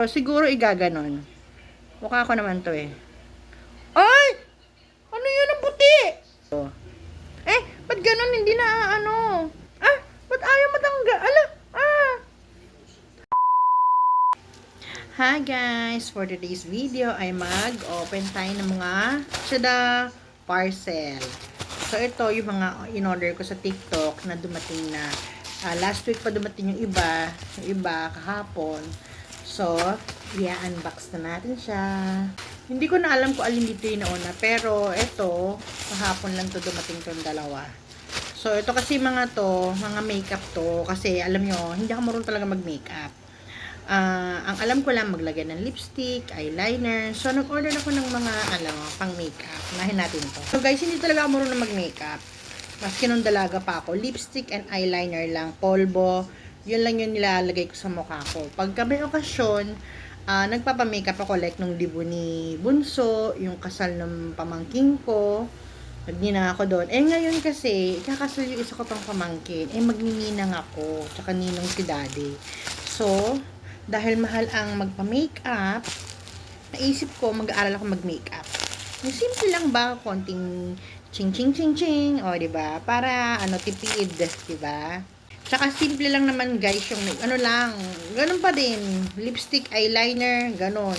So, siguro igaganon. Mukha ko naman to eh. Ay! Ano yun ang puti? Ba't ganon? Hindi na ano? Ba't ayaw matangga? Ala! Ah! Hi guys! For today's video ay mag-open tayo ng mga tada parcel. So ito yung mga in-order ko sa TikTok na dumating na. Last week pa dumating yung iba kahapon. So, i-unbox na natin siya. Hindi ko na alam kung alin dito yung nauna, pero ito, kahapon lang to dumating tong dalawa. So, ito kasi mga makeup to, kasi alam nyo, hindi ako marunong talaga mag-makeup. Ang alam ko lang maglagay ng lipstick, eyeliner. So, nag-order ako ng mga, pang makeup. Unahin natin to. So, guys, hindi talaga ako marunong mag-makeup. Maski nung dalaga pa ako, lipstick and eyeliner lang, polvo. Yun lang yung nilalagay ko sa mukha ko. Pagka may okasyon, nagpapamakeup ako like nung libo ni Bunso, yung kasal ng pamangkin ko. Nagninang ako doon. Ngayon kasi, ikakasal yung isa ko pang pamangkin. Magnininang ako. Tsaka ninong si daddy. So, dahil mahal ang magpa-makeup, naisip ko, mag-aaral ako mag-makeup. Yung simple lang ba, konting ching-ching-ching-ching, diba? Para, tipid, diba? Tsaka simple lang naman guys, yung ganun pa din. Lipstick, eyeliner, ganun.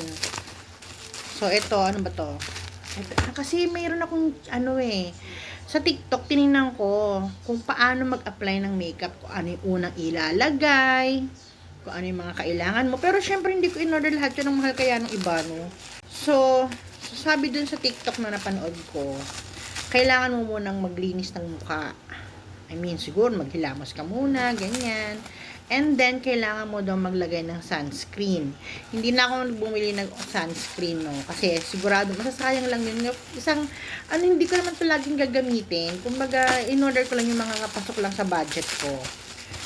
So, ito, ano ba to? Kasi mayroon akong, sa TikTok, tinignan ko kung paano mag-apply ng makeup, kung ano yung unang ilalagay, kung ano yung mga kailangan mo. Pero, syempre, hindi ko in-order lahat yun ng mahal kaya ng iba, no? So, sabi dun sa TikTok na napanood ko, kailangan mo munang maglinis ng mukha. Siguro maghilamos ka muna, ganyan. And then, kailangan mo daw maglagay ng sunscreen. Hindi na ako bumili ng sunscreen, no? Kasi sigurado, masasayang lang yun. Hindi ko naman ito laging gagamitin. Kumbaga, in-order ko lang yung mga pasok lang sa budget ko.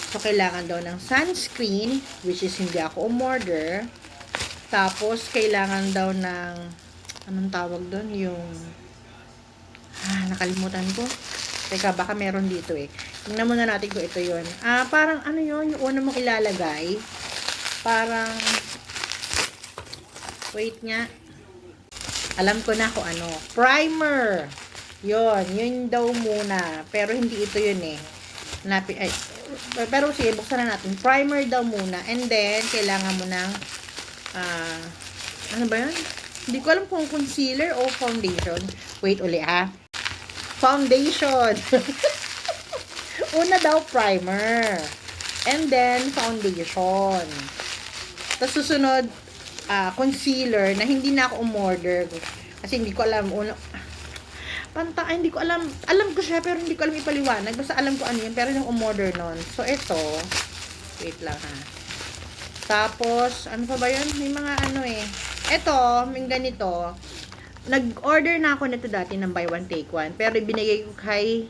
So, kailangan daw ng sunscreen, which is hindi ako umorder. Tapos, kailangan daw ng, anong tawag doon? Nakalimutan ko. Teka, baka meron dito eh. Tingnan muna natin kung ito yun. Parang yun, yung una mong ilalagay. Parang, wait nga. Alam ko na kung ano. Primer. Yun daw muna. Pero hindi ito yun eh. Pero sige, buksan na natin. Primer daw muna. And then, kailangan mo ng, ano ba yun? Hindi ko alam kung concealer o foundation. Wait uli foundation. Una daw primer. And then foundation. Tapos susunod concealer na hindi na ako umorder kasi hindi ko alam hindi ko alam. Alam ko siya pero hindi ko alam ipaliwanag. Basta alam ko ano yun pero yung umorder nun. So ito, wait lang Tapos ano pa ba yun? May mga Ito, may ganito. Nag-order na ako nito dati ng buy one take one. Pero ibinigay ko kay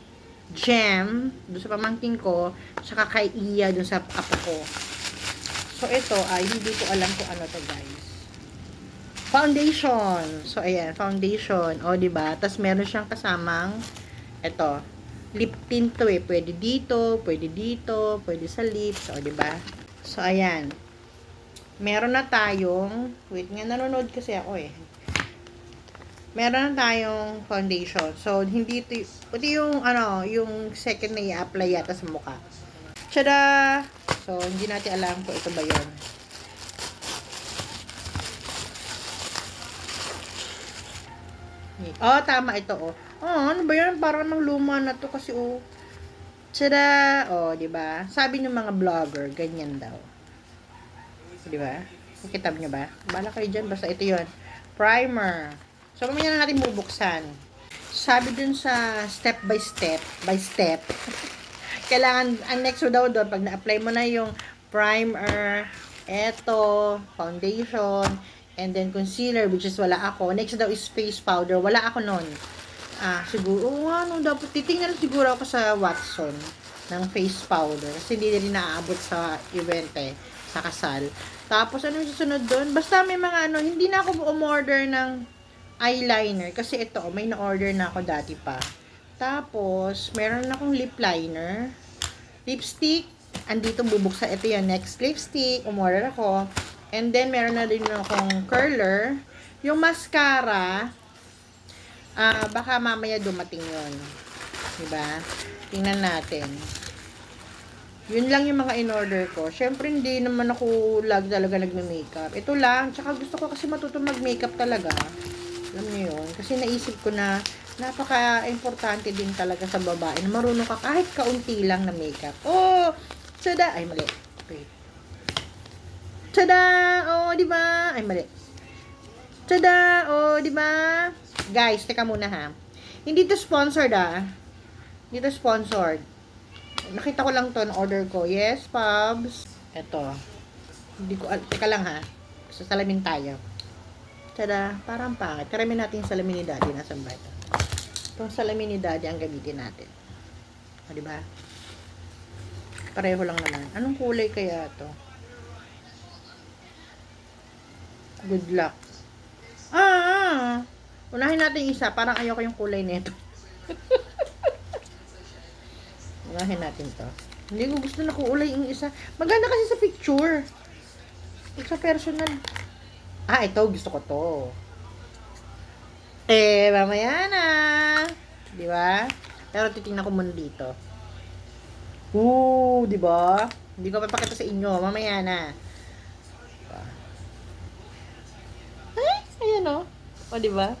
Jem, doon sa pamangkin ko, saka kay Iya, doon sa apo ko. So, ito ay hindi ko alam kung ano to guys. Foundation. So, ayan, foundation. Diba? Tapos, meron siyang kasamang, ito, lip tint to Pwede dito, pwede sa lips. Diba? So, ayan. Meron na tayong, wait nga, nanonood kasi ako meron na tayong foundation. So, hindi ito yung, yung second na i-apply yata sa mukha. Tada! So, hindi natin alam kung ito ba yun. Tama ito, ano ba yun? Parang namang luma na to kasi, Tada! Diba? Sabi ng mga vlogger, ganyan daw. Diba? Nakita niyo ba? Bala kayo dyan, basta ito yun. Primer. So, mamaya na natin bubuksan. Sabi dun sa step by step, kailangan, ang next daw doon, pag na-apply mo na yung primer, foundation, and then concealer, which is wala ako. Next daw is face powder. Wala ako nun. Siguro, dapat titingnan siguro ako sa Watson ng face powder. Kasi hindi rin naaabot sa event sa kasal. Tapos, ano yung susunod doon? Basta may mga hindi na ako umorder ng eyeliner. Kasi ito, may na-order na ako dati pa. Tapos, meron na akong lip liner. Lipstick. Andito bubuksan. Ito yung next lipstick. Umorder ako. And then, meron na din akong curler. Yung mascara, baka mamaya dumating yun. Diba? Tingnan natin. Yun lang yung mga in-order ko. Syempre, hindi naman ako lagi talaga nagme-makeup. Ito lang. Tsaka gusto ko kasi matuto mag-makeup talaga. Alam niyo yun. Kasi naisip ko na napaka-importante din talaga sa babae na marunong ka kahit kaunti lang na makeup. Oh! Tada! Ay, mali. Wait. Tada! Oh, di ba? Ay, mali. Tada! Oh, di ba? Guys, teka muna ha. Hindi to sponsored Hindi to sponsored. Nakita ko lang to, order ko. Yes, Pabs. Ito. Hindi ko, teka lang ha. Sa salamin tayo. Tada, parang pangit. Karamin natin yung salamin ni Daddy. Nasaan ba ito? Itong salamin ni Daddy ang gamitin natin. O, diba? Pareho lang naman. Anong kulay kaya to? Good luck. Unahin natin yung isa. Parang ayoko yung kulay nito. Unahin natin to. Hindi ko gusto na kulay yung isa. Maganda kasi sa picture. Sa personal. Ito. Gusto ko to. Mamaya na. Di ba? Pero titingnan ko muna dito. Di ba? Hindi ko papakita sa inyo. Mamaya na. Ayan o. Di ba?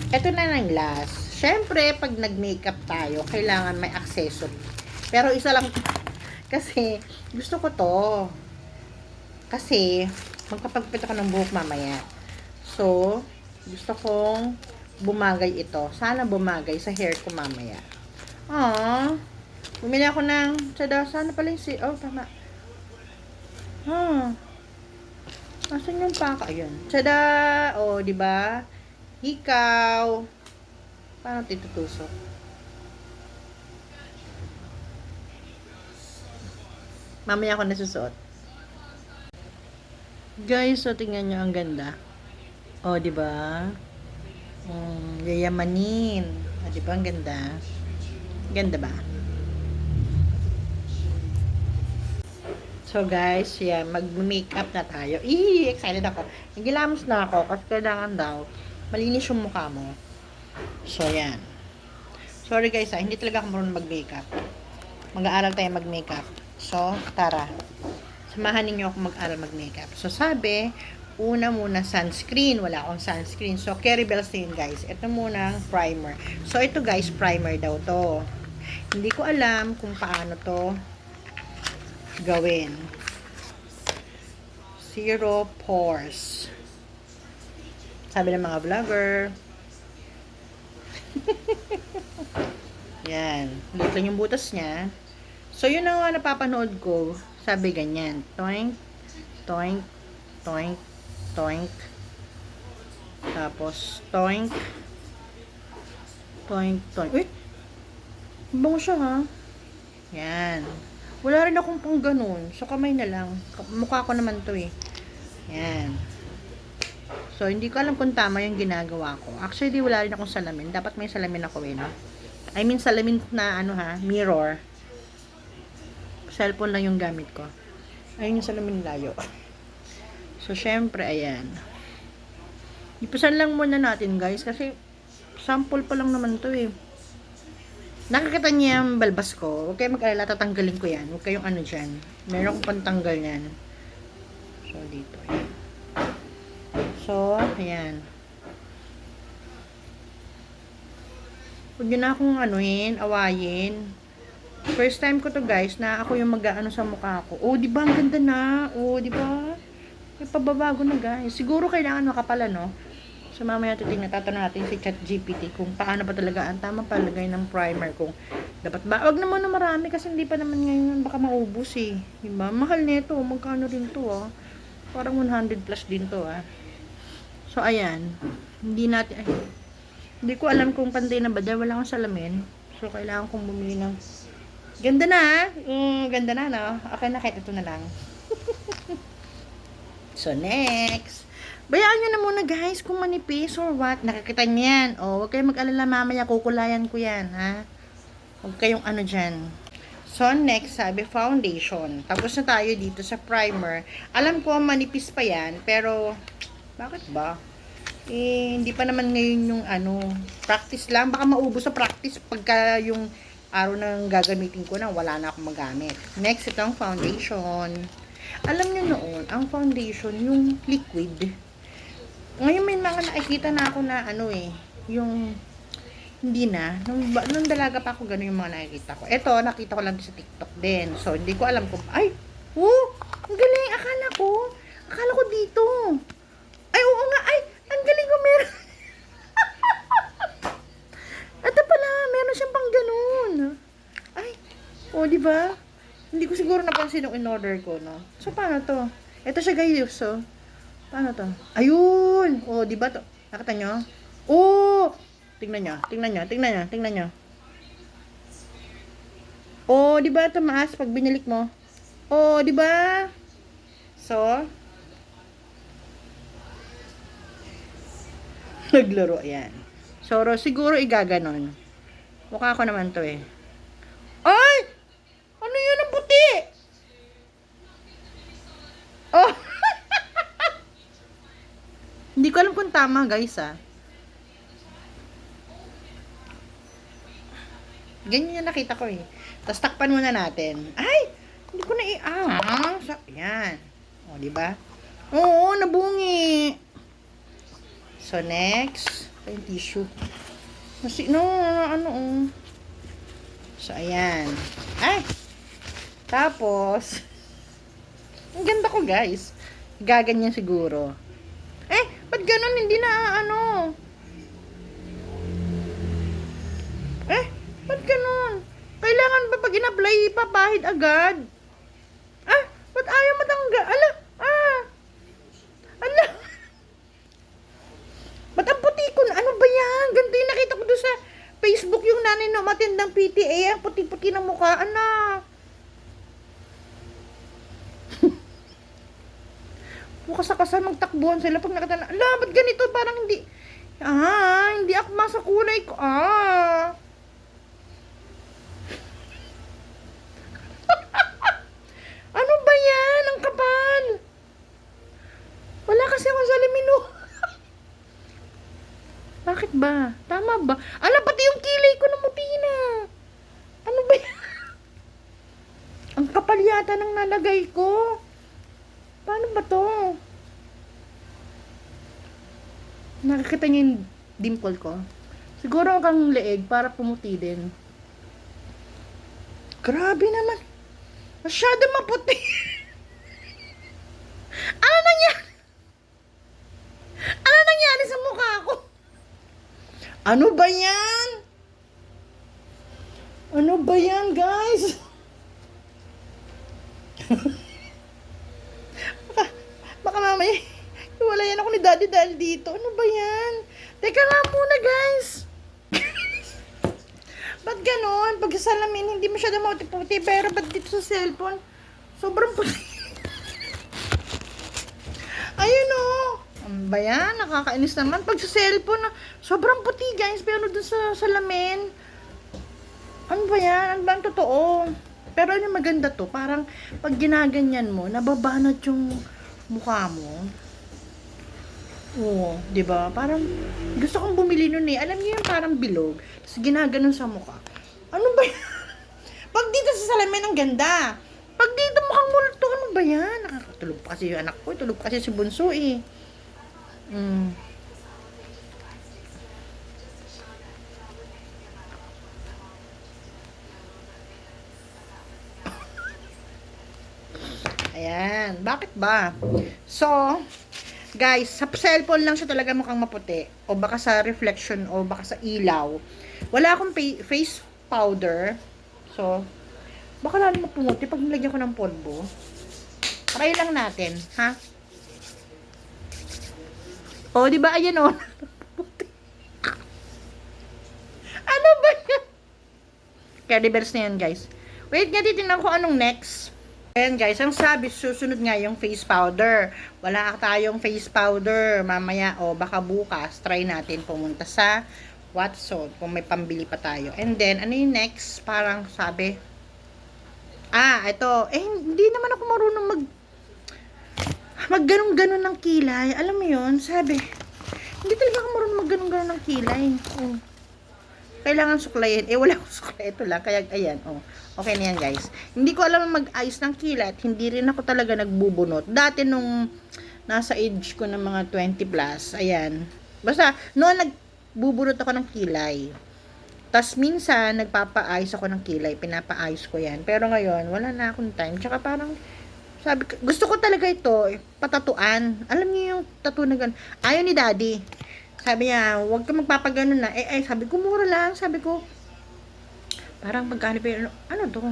Ito na lang last. Syempre, pag nag-makeup tayo, kailangan may accessory. Pero isa lang, kasi gusto ko to. Kasi, magpapagpit ako ng buhok mamaya. So, gusto kong bumagay ito. Sana bumagay sa hair ko mamaya. Bumili ako ng, sana pala yung tama. Asan yung paka? Ayan. Tada! Diba? Ikaw. Paano titutusok? Mamaya ako nasusuot. Guys, tingnan nyo ang ganda. Diba? Yayamanin. Diba ang ganda? Ganda ba? So guys, mag-makeup na tayo. Excited ako. Nagilamos na ako kasi kailangan daw malinis yung mukha mo. So, yan. Sorry guys, hindi talaga ako marunong mag-makeup. Mag-aaral tayo mag-makeup. So, tara. Samahan ninyo ako mag-aaral mag-makeup. So, sabi, una muna sunscreen. Wala akong sunscreen. So, Carry Bells na yun guys. Ito muna primer. So, ito guys, primer daw to. Hindi ko alam kung paano to gawin. Zero pores. Sabi ng mga vlogger. Yan. Dito lang yung butas niya. So, yun ang napapanood ko. Sabi ganyan. Toink, toink, toink, toink. Tapos, toink, toink, toink. Uy! Bango siya ha. Yan. Wala rin akong pang ganun. So, kamay na lang. Mukha ko naman to eh. Yan. So, hindi ko alam kung tama yung ginagawa ko. Actually, wala rin akong salamin. Dapat may salamin ako no? I mean, salamin na mirror. Cellphone lang yung gamit ko. Ayun yung salamin layo. So, syempre, ayan. Ipasan lang muna natin, guys. Kasi, sample pa lang naman to eh. Nakikita niya yung balbas ko. Huwag kayong mag-alala, tatanggalin ko yan. Huwag kayong dyan. Meron kong pantanggal yan. So, dito. Ayan. So, ayan. Huwag nyo na akong awayin. First time ko to guys, na ako yung mag-ano sa mukha ko. Diba ang ganda na? Diba? May pababago na guys. Siguro kailangan makapala, no? So, mamaya tatanong natin si ChatGPT kung paano pa talaga ang tamang palagay ng primer. Kung dapat ba? Huwag naman na marami kasi hindi pa naman ngayon baka maubos eh. Diba? Mahal nito. Magkano rin to Parang 100 plus din to So, ayan. Hindi ko alam kung pantay na ba dahil wala akong salamin. So, kailangan kong bumili ng ganda na ganda na, no? Okay na, kahit ito na lang. So, next. Bayaan nyo na muna, guys, kung manipis or what. Nakikita nyo yan. Huwag kayong mag-alala mamaya. Kukulayan ko yan, ha? Huwag kayong dyan. So, next, sabi, foundation. Tapos na tayo dito sa primer. Alam ko, manipis pa yan, pero, bakit ba? Hindi pa naman ngayon yung practice lang. Baka maubos sa practice pagka yung araw nang gagamitin ko na wala na akong magamit. Next, itong foundation. Alam nyo noon, ang foundation, yung liquid. Ngayon may mga nakikita na ako na yung hindi na. Nung dalaga pa ako, gano'n yung mga nakikita ko. Ito, nakita ko lang sa TikTok din. So, hindi ko alam kung, ang galing. Akala ko dito. Ay, oo nga, ang galing ko meron. Ito pala, meron siyang pang ganun. Ay, di ba? Hindi ko siguro napansin nung in-order ko, no? So, paano to? Ito siya, guys, so. Paano to? Ayun! Di ba to? Nakita nyo? Tingnan nyo. Di ba tumaas pag binilik mo? Di ba? So, naglaro yan. So, siguro igaganon. Mukha ko naman to eh. Ay! Ano yun ang puti? Hindi ko alam kung tama, guys, Ganyan yung nakita ko eh. Tapos takpan muna natin. Ay! Hindi ko na yan. Di ba? Oo, nabungi. So, next. Yung tissue. So, ayan. Ay! Tapos, ang ganda ko, guys. Gaganyan siguro. Ba't ganun? Hindi na, ba't ganun? Kailangan ba pag in-apply, ipapahid agad? Ba't ayaw matanggal? Ala! Ba't ang puti ko na? Ano ba yan? Ganito yung nakita ko doon sa Facebook, yung nanay na matindang PTA. Ang puti-puti ng mukha. Bukas-akasan magtakbuhan sila pag nakita na, ala, ba't ganito? Parang hindi akma sa kulay ko. Ano ba yan? Ang kapal. Wala kasi akong salimino. Bakit ba? Tama ba? Ala, pati yung kilay ko namuti na. Ano ba yan? Ang kapal yata ng nalagay ko. Paano ba to? Nakikita niyo yung dimple ko? Siguro kang leeg para pumuti din. Grabe naman. Masyado maputi. Ano nangyari sa mukha ko? Ano ba yan? Ano ba yan, guys? Baka mamaya iwalayan ako ni Daddy dahil dito. Ano ba yan? Teka nga muna, guys. Ba't ganon? Pag sa salamin, hindi masyado maputi-puti. Pero ba't dito sa cellphone, sobrang puti. Ayun o. Ano ba yan? Nakakainis naman. Pag sa cellphone, sobrang puti, guys. Pero dun sa salamin, ano ba yan? Ano ba ang totoo? Pero ano maganda to? Parang pag ginaganyan mo, nababanat yung mukha mo. Di ba? Parang gusto kong bumili nun eh. Alam niyo yung parang bilog. Tapos ginaganon sa mukha. Ano ba yan? Pag dito sa salamin, ang ganda. Pag dito mukhang multo, ano ba yan? Nakakatulog pa kasi yung anak ko. Tulog kasi si Bunso eh. Ayan. Bakit ba? So, guys, sa cellphone lang siya talaga mukhang maputi. O baka sa reflection, o baka sa ilaw. Wala akong face powder. So, baka lalo mapumuti pag nilagyan ko ng polvo. Try lang natin, ha? Di ba? Ayan o. Ano ba yan? Cardi bears na yan, guys. Wait nga, titignan ko anong next. Ayan guys, ang sabi, susunod nga yung face powder. Wala tayong face powder. Mamaya, baka bukas, try natin pumunta sa Watson kung may pambili pa tayo. And then, ano yung next? Parang sabi, Ito. Hindi naman ako marunong mag ganun-ganon ng kilay. Alam mo yun, sabi, hindi talaga ako marunong mag ganun-ganon ng kilay. Oh. Kailangan suklayin. Wala akong suklay. Ito lang. Kaya, ayan. Oh. Okay na yan, guys. Hindi ko alam mag-ayos ng kilay at hindi rin ako talaga nagbubunot. Dati nung nasa age ko ng mga 20 plus, ayan. Basta, noon nagbubunot ako ng kilay. Tas minsan, nagpapaayos ako ng kilay. Pinapaayos ko yan. Pero ngayon, wala na akong time. Tsaka parang, gusto ko talaga ito, patatuan. Alam niyo yung tattoo na gano'n. Ayaw ni daddy. Sabi niya, huwag ka magpapagano na. Sabi ko, mura lang. Sabi ko, parang magkano pa yun? Ano to?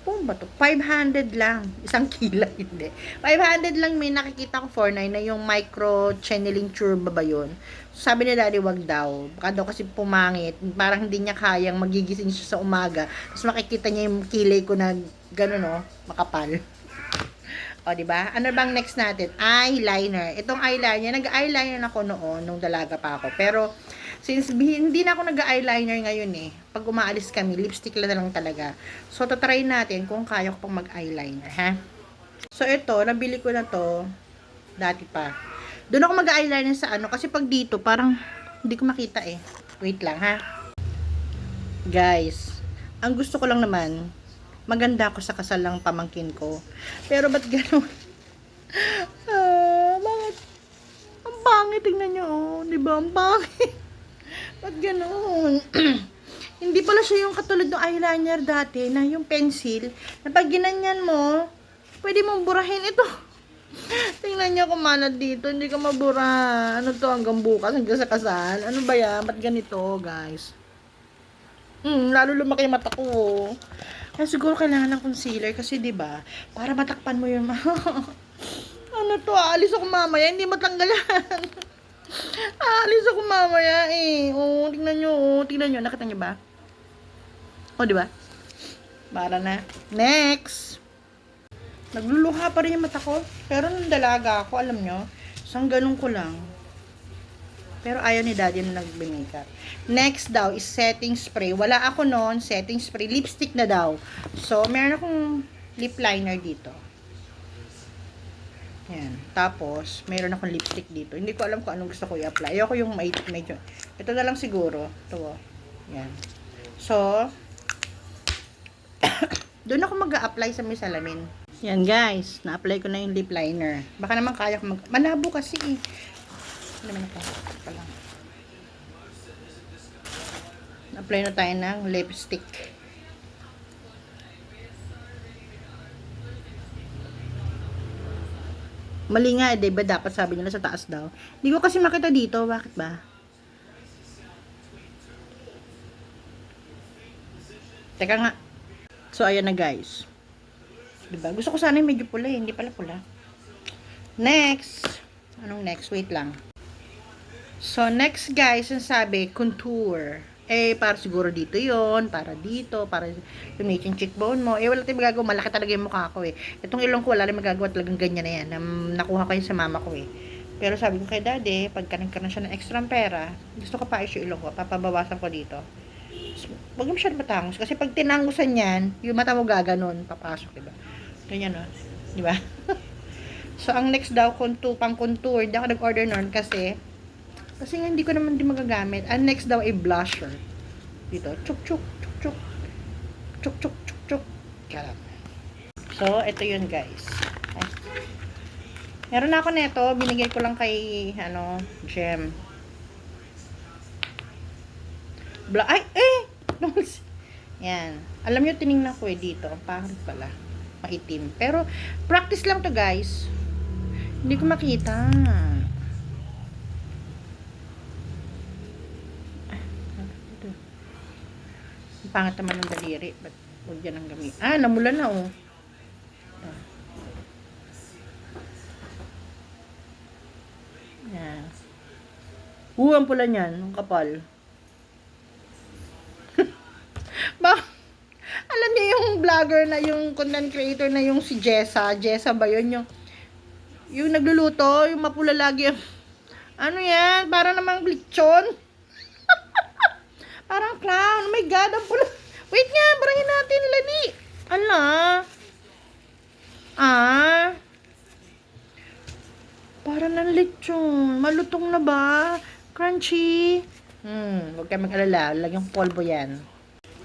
Pum ba to? 500 lang. Isang kila, hindi. 500 lang, may nakikita ko 49 na yung micro channeling turba ba yun? Sabi ni daddy, wag daw. Baka daw kasi pumangit. Parang hindi niya kayang magigising siya sa umaga. Tapos makikita niya yung kilay ko na gano'n, no? Makapal. O, diba? Ano bang next natin? Eyeliner. Itong eyeliner, nag-eyeliner ako noon, nung dalaga pa ako. Pero, since hindi na ako nag-eyeliner ngayon pag umaalis kami, lipstick lang talaga. So, tatry natin kung kaya ko pang mag-eyeliner, ha? So, ito, nabili ko na to, dati pa. Doon ako mag-eyeliner sa kasi pag dito, parang, hindi ko makita Wait lang, ha? Guys, ang gusto ko lang naman, maganda ako sa kasal ng pamangkin ko. Pero ba't gano'n? Bakit? Ang pangit, tingnan nyo, diba? Ang pangit. Ba't gano'n? Hindi pala siya yung katulad ng eyeliner dati, na yung pencil, na pag ginanyan mo, pwede mong burahin ito. Tingnan nyo kumanad dito, hindi ka mabura. Ano to, hanggang bukas, hanggang sa kasal? Ano ba yan? Ba't ganito, guys? Lalo lumaki yung mata ko. Kaya siguro kailangan ng concealer kasi 'di ba? Para matakpan mo yung ano to, aalis ako mamaya, hindi matanggalan. Aalis ako mamaya tingnan nyo, nakita nyo ba? 'Di ba? Para na. Next. Nagluluha pa rin yung mata ko, pero nung dalaga ako, alam nyo, isang ganun ko lang. Pero ayaw ni daddy na nag-makeup. Next daw is setting spray. Wala ako noon, setting spray. Lipstick na daw. So, meron akong lip liner dito. Yan. Tapos, meron akong lipstick dito. Hindi ko alam kung anong gusto ko i-apply. Ayoko yung medyo. Ito na lang siguro. Ito. Yan. So, doon ako mag-a-apply sa may salamin. Yan guys. Na-apply ko na yung lip liner. Baka naman kaya ko malabo kasi naman ito. Pala. Apply na tayo ng lipstick. Mali nga diba dapat sabi nila sa taas daw. Hindi ko kasi makita dito. Bakit ba? Teka nga. So, ayan na guys. Diba? Gusto ko sana yung medyo pula hindi pala pula. Next. Anong next? Wait lang. So, next guys, yung sabi, contour. Para siguro dito yon, para dito, para lumit yung cheekbone mo. Wala tayong magagawa. Malaki talaga yung mukha ko Itong ilong ko, wala tayong magagawa. Talagang ganyan na yan. Nakuha ko yun sa mama ko Pero sabi ko kay daddy, pagka nagkaroon siya ng extra pera, gusto ko pa yung ilong ko. Papabawasan ko dito. So, wag mo siya matangos. Kasi pag tinangusan yan, yung mata mo gaganon, papasok, diba? Ganyan, diba? So, ang next daw, pang contour. Hindi ako nag-order nun kasi nga hindi ko naman din magagamit. Ang next daw ay blusher. Dito. Chuk chuk chuk chuk. Chuk chuk chuk chuk. Kaya. So, ito yun guys. Ay. Meron na ako nito. Binigay ko lang kay, Gem. Yan. Alam nyo, tinignan ko dito. Ang pangit pala. Maitim. Pero, practice lang to guys. Hindi ko makita. Pangit naman ng daliri. Ba't huwag yan ang gamit? Namulan na Yan. Ang pula niyan. Ang kapal. Alam niyo yung vlogger na yung content creator na yung si Jessa. Jessa ba yun? Yung nagluluto. Yung mapula lagi. Ano yan? Para namang lechon. Parang clown. Oh my God, ang pula. Wait nga, burahin natin, Lani. Ala. Ah. Para ng lechon. Malutong na ba? Crunchy. Huwag kayo mag-alala. Lagyan polvo yan.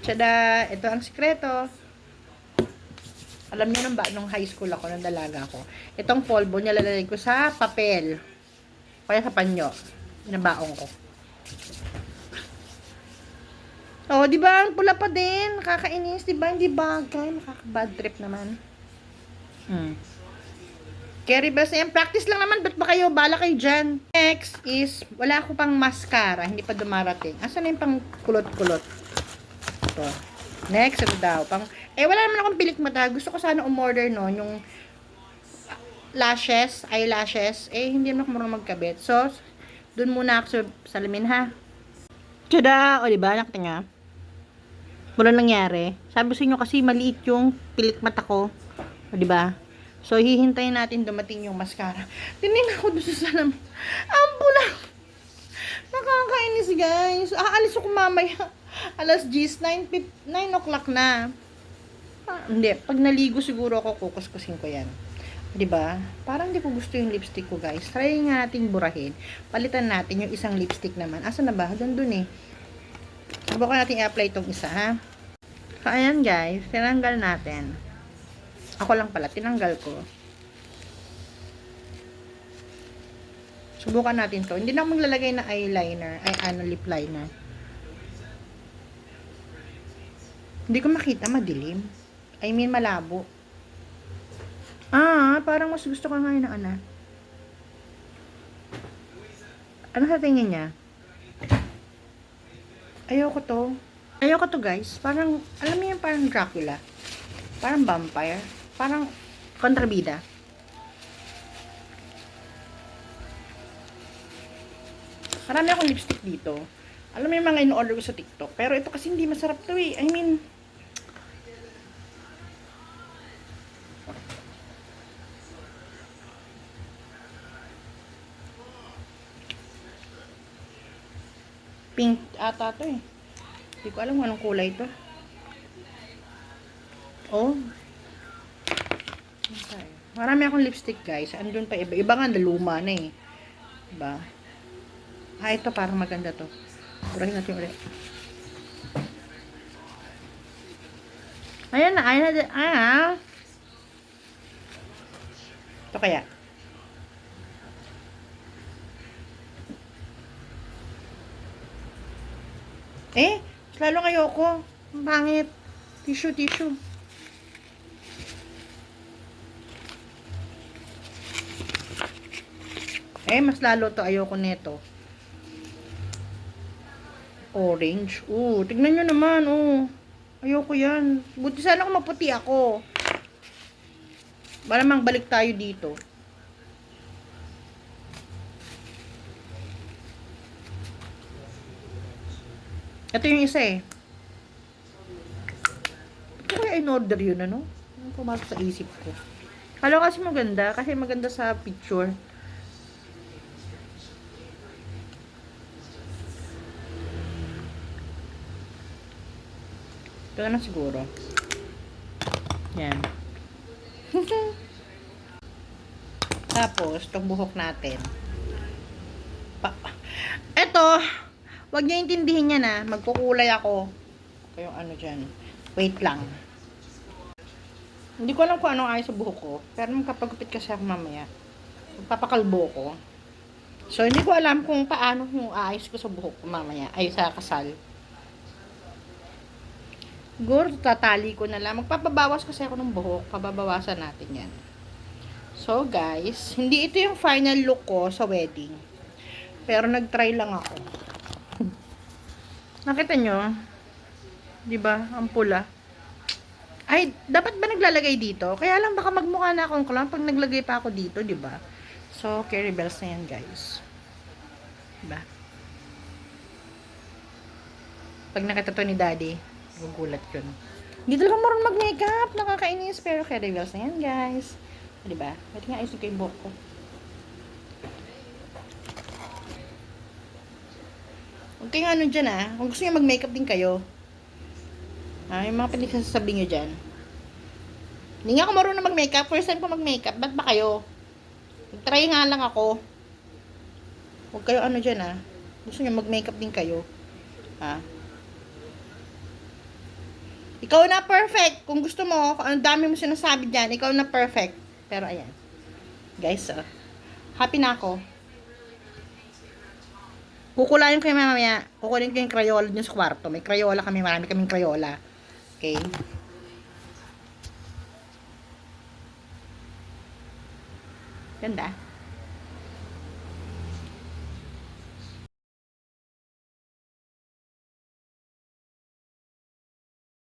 Tada! Ito ang sikreto. Alam niyo nung nung high school ako, nung dalaga ako. Itong polvo nilalagay ko sa papel. Kaya sa panyo. Binabaong ko. Oh, di ba? Ang pula pa din. Nakakainis, di ba? Hindi bagay. Nakaka-bad trip naman. Carry bells na yan. Practice lang naman. Ba't ba kayo? Bala kayo dyan. Next is, wala ako pang mascara. Hindi pa dumarating. Asan na yung pang kulot-kulot? Ito. Next, ano daw? Wala naman akong pilik mata. Gusto ko sana umorder noon yung lashes, eyelashes. Hindi naman ako marunong magkabit. So, dun muna ako sa salamin, ha? Tada! O, diba? Nakita nga. Wala nangyari. Sabi sa inyo kasi maliit yung pilik mata ko. O, diba? So, hihintayin natin dumating yung mascara. Tingnan ako doon sa salamin. Ang pula! Nakakainis, guys. Aalis ako mamaya. Alas 10, 9 o'clock na. Hindi. Pag naligo siguro ako, kukuskusin ko yan. Diba? Parang hindi ko gusto yung lipstick ko, guys. Try nga natin burahin. Palitan natin yung isang lipstick naman. Asa na ba? Doon eh. Subukan natin i-apply itong isa, ha? So, ayan, guys. Tinanggal natin. Ako lang pala, tinanggal ko. Subukan natin to. Hindi na ako maglalagay na eyeliner. Lip liner. Hindi ko makita, madilim. I mean, malabo. Parang mas gusto ko ngayon ng ano. Ano sa tingin niya? Ayoko to, guys. Parang, alam mo yan, parang Dracula. Parang vampire. Parang kontrabida. Marami akong lipstick dito. Alam mo yung mga in-order ko sa TikTok. Pero ito kasi hindi masarap to eh. I mean, pink ata to eh. Hindi ko alam kung anong kulay to. Oh. Marami akong lipstick, guys. Andun pa iba. Iba nga, naluma na eh. Diba? Ito parang maganda to. Burahin natin ulit. Ayan na. Ito kaya. Lalo ayoko. Ang pangit. Tissue. Mas lalo to. Ayoko nito. Orange. Tignan nyo naman. Ayoko yan. Buti sana kung maputi ako. Malamang balik tayo dito. Ito yung isa eh. Kaya in-order yun, ano? Ano pumasok sa isip ko? Kala kasi maganda. Kasi maganda sa picture. Ito na siguro. Yan. Tapos, itong buhok natin. Ito, wag niyo intindihin yan ha. Magkukulay ako. Ito yung ano dyan. Wait lang. Hindi ko alam kung anong ayos sa buhok ko. Pero magpapagupit kasi ako mamaya. Magpapakalbo ko. So, hindi ko alam kung paano yung ayos ko sa buhok ko mamaya. Ay, sa kasal. Siguro, tatali ko na lang. Magpapabawas kasi ako ng buhok. Pababawasan natin yan. So, guys, hindi ito yung final look ko sa wedding. Pero nag-try lang ako. Nakita nyo? Diba? Ang pula. Ay, dapat ba naglalagay dito? Kaya lang baka magmukha na akong clown pag naglagay pa ako dito, diba? So, carry bells na yan, guys. Diba? Pag nakita to ni daddy, gugulat yun. Hindi talaga marunong mag-makeup. Nakakainis. Pero carry bells na yan, guys. Diba? Pwede nga ayusin ko yung buhok ko. Huwag kayong ano dyan ah. Kung gusto nyo mag-makeup din kayo. Yung mga pinagsasabi nyo dyan. Hindi nga ako marunong mag-makeup. First time ko mag-makeup. Ba't ba kayo? Try nga lang ako. Huwag kayo ano dyan Gusto nyo mag-makeup din kayo. Ikaw na perfect. Kung gusto mo, ang dami mo sinasabi dyan, ikaw na perfect. Pero ayan. Guys, happy na ako. Kukulayin ko yung mamaya. Kukunin ko yung Crayola dun sa kwarto. May Crayola kami. Marami kaming Crayola. Okay. Ganda.